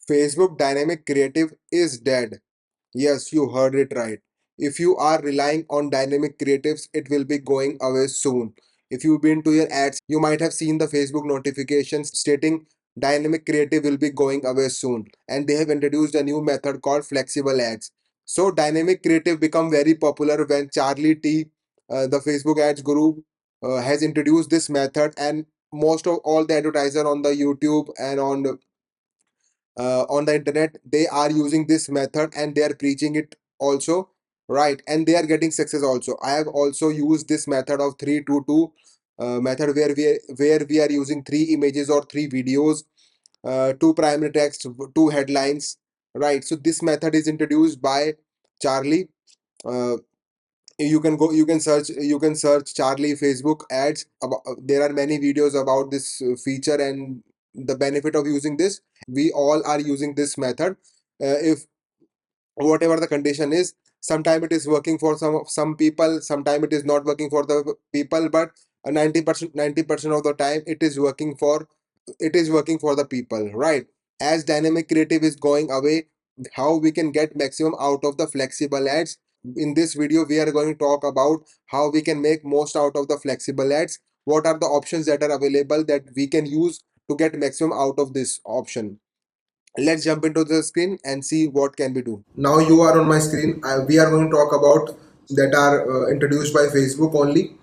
Facebook dynamic creative is dead. Yes, you heard it right. If you are relying on dynamic creatives, it will be going away soon. If you've been to your ad section, you might have seen the Facebook notifications stating dynamic creative will be going away soon. And they have introduced a new method called flexible ads. So dynamic creative become very popular when Charlie T, the Facebook ads guru, has introduced this method, and most of all the advertiser on the YouTube and on the internet, they are using this method and they are preaching it also, right, and they are getting success also. I have also used this method of 322 method, where we are using three images or three videos, two primary text, two headlines, right. So this method is introduced by Charlie. uh, you can search Charlie Facebook ads about, there are many videos about this feature and the benefit of using this. We all are using this method. If whatever the condition is, sometime it is working for some people, sometime it is not working for the people, but 90% of the time it is working for the people, right. As dynamic creative is going away, how we can get maximum out of the flexible ads. In this video we are going to talk about how we can make most out of the flexible ads, what are the options that are available that we can use to get maximum out of this option. Let's jump into the screen and see what can we do. Now you are on my screen. We are going to talk about that are introduced by Facebook only.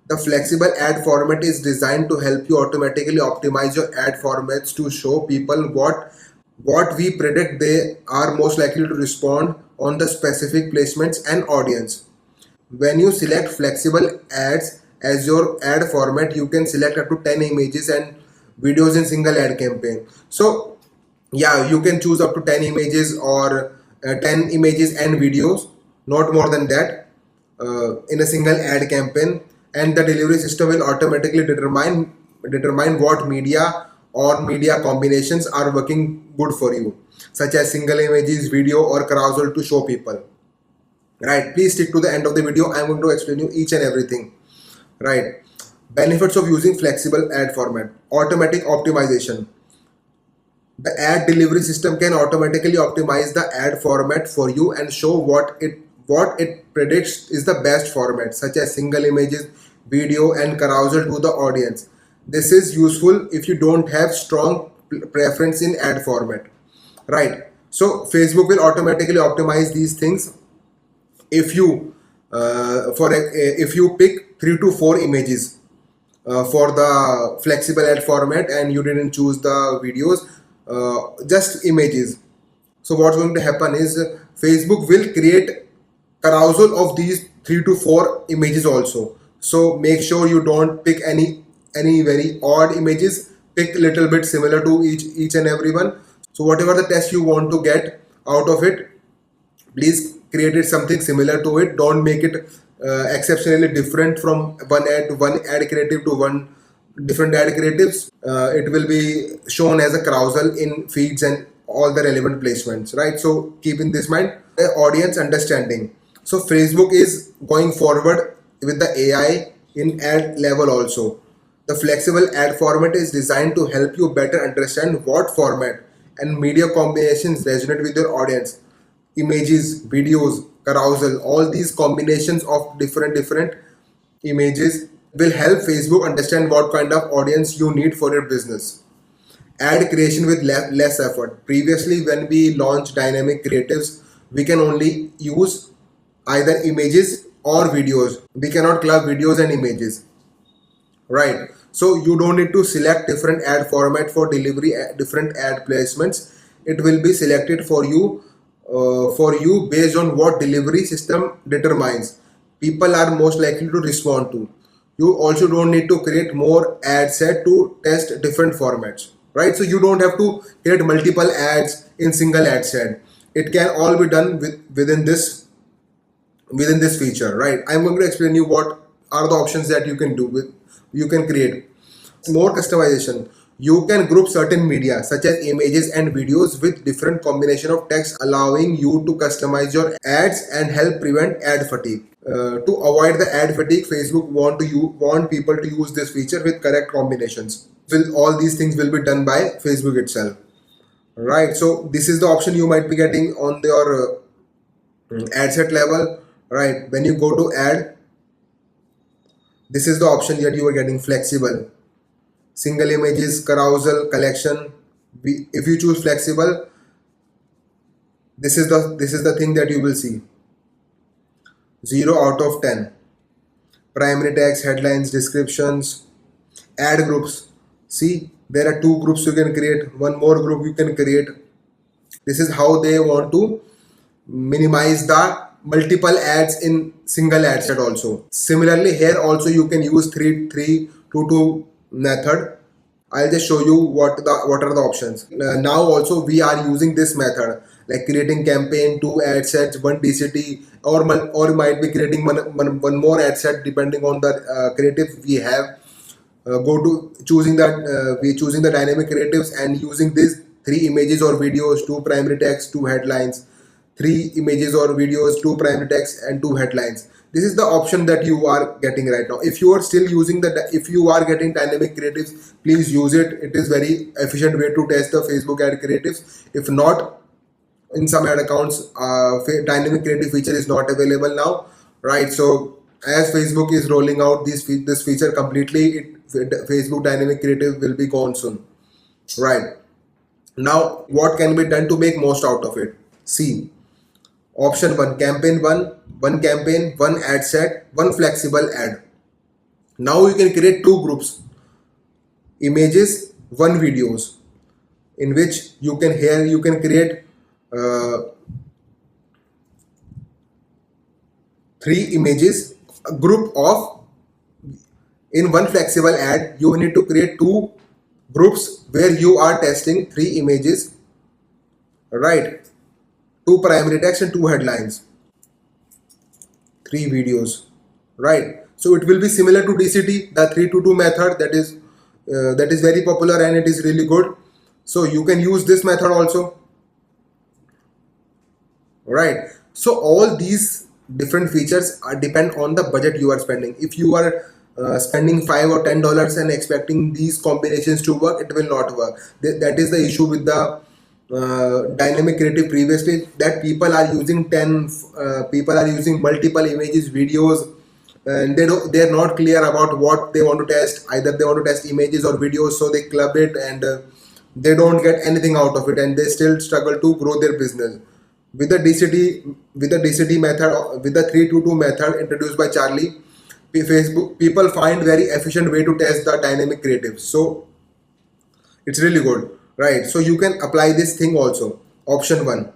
The flexible ad format is designed to help you automatically optimize your ad formats to show people what we predict they are most likely to respond on the specific placements and audience. When you select flexible ads as your ad format, you can select up to 10 images and videos in single ad campaign. So yeah, you can choose up to 10 images or 10 images and videos, not more than that, in a single ad campaign, and the delivery system will automatically determine what media or media combinations are working good for you, such as single images, video, or carousel to show people. Right, please stick to the end of the video. I'm going to explain you each and everything. Right, benefits of using flexible ad format: automatic optimization. The ad delivery system can automatically optimize the ad format for you and show what it predicts is the best format, such as single images, video, and carousel to the audience. This is useful if you don't have strong preference in ad format. Right. So Facebook will automatically optimize these things if you if you pick 3 to 4 images for the flexible ad format and you didn't choose the videos, just images. So what's going to happen is Facebook will create carousel of these 3 to 4 images also. So make sure you don't pick any very odd images. Pick a little bit similar to each and every one. So whatever the test you want to get out of it, please create it something similar to it. Don't make it exceptionally different from one ad creative to one different ad creatives. It will be shown as a carousel in feeds and all the relevant placements, right? So keep in this mind the audience understanding. So Facebook is going forward with the AI in ad level also. The flexible ad format is designed to help you better understand what format and media combinations resonate with your audience. Images, videos, carousel, all these combinations of different images will help Facebook understand what kind of audience you need for your business. Ad creation with less effort. Previously, when we launched dynamic creatives, we can only use either images or videos. We cannot club videos and images, right? So you don't need to select different ad format for delivery, different ad placements. It will be selected for you based on what delivery system determines people are most likely to respond to. You also don't need to create more ad set to test different formats, right? So you don't have to create multiple ads in single ad set. It can all be done within this feature, right? I'm going to explain you what are the options that you can create. More customization. You can group certain media such as images and videos with different combination of text, allowing you to customize your ads and help prevent ad fatigue. To avoid the ad fatigue, Facebook want people to use this feature with correct combinations. All these things will be done by Facebook itself. right? So this is the option you might be getting on your ad set level, right? When you go to add, this is the option that you are getting: flexible, single images, carousel, collection. If you choose flexible, this is the thing that you will see: 0 out of 10. Primary text, headlines, descriptions, ad groups. See, there are two groups you can create, one more group you can create. This is how they want to minimize the multiple ads in single ad set also. Similarly, here also you can use 3-3-2-2 method. I'll just show you what are the options. Now also we are using this method, like creating campaign, two ad sets, one DCT, or might be creating one more ad set depending on the creative we have. Go to choosing that we choosing the dynamic creatives and using these three images or videos, two primary text, two headlines, three images or videos, two primary text and two headlines. This is the option that you are getting right now. If you are still using if you are getting dynamic creatives, please use it. It is very efficient way to test the Facebook ad creatives. If not, in some ad accounts, dynamic creative feature is not available now, right? So as Facebook is rolling out this feature completely, Facebook dynamic creative will be gone soon, right? Now what can be done to make most out of it? See, option one, campaign one campaign, one ad set, one flexible ad. Now you can create two groups: images, one videos, in which you can create uh, three images, a group of, in one flexible ad you need to create two groups where you are testing three images, right? Two primary text and two headlines, three videos, right? So it will be similar to DCT, the 3-2 method that is very popular and it is really good. So you can use this method also, right? So all these different features are depend on the budget you are spending. If you are spending $5 or $10 and expecting these combinations to work, it will not work. That is the issue with the dynamic creative previously, that people are using multiple images, videos, and they're not clear about what they want to test. Either they want to test images or videos, so they club it, and they don't get anything out of it, and they still struggle to grow their business. With the DCT method, with the 3-2 method introduced by Charlie, Facebook people find very efficient way to test the dynamic creatives. So it's really good, right? So you can apply this thing also. Option one.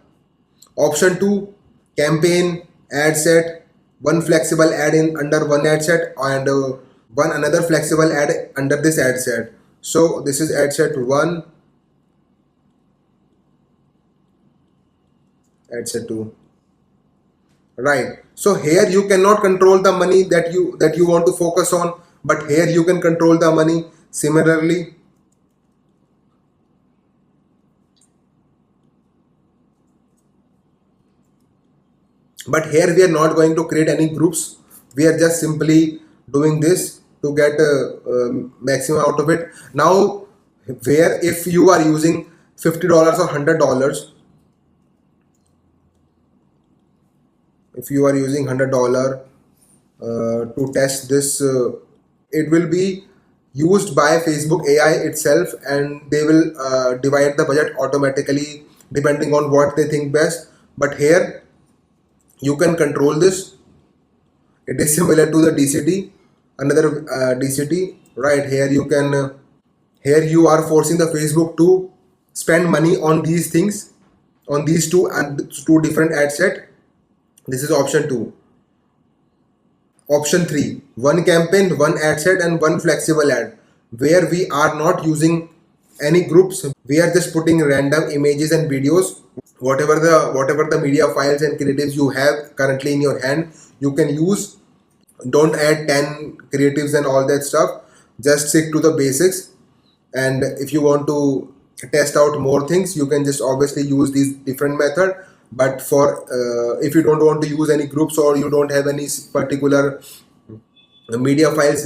Option two, campaign, ad set, one flexible ad in under one ad set, and one another flexible ad under this ad set. So this is ad set one, ad set two. Right. So here you cannot control the money that you want to focus on, but here you can control the money. Similarly, but here we are not going to create any groups. We are just simply doing this to get maximum out of it. Now, where if you are using $50 or $100, if you are using $100 to test this, it will be used by Facebook AI itself, and they will divide the budget automatically depending on what they think best. But here you can control this. It is similar to the DCT, another DCT, right? Here you are forcing the Facebook to spend money on these things, on these two and two different ad set. This is option two. Option 3, one campaign, one ad set, and one flexible ad, where we are not using any groups. We are just putting random images and videos. Whatever the media files and creatives you have currently in your hand, you can use. Don't add 10 creatives and all that stuff. Just stick to the basics. And if you want to test out more things, you can just obviously use these different method. But for if you don't want to use any groups, or you don't have any particular media files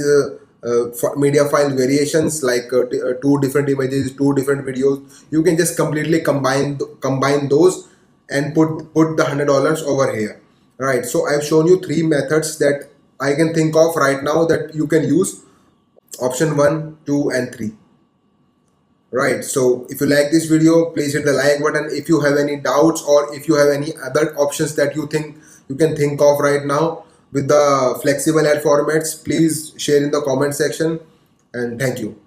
media file variations like two different images, two different videos. You can just completely combine those and put the $100 over here. Right. So I've shown you three methods that I can think of right now that you can use. Option 1, 2, and 3. Right. So if you like this video, please hit the like button. If you have any doubts or if you have any other options that you think you can think of right now with the flexible ad formats, please share in the comment section. And thank you.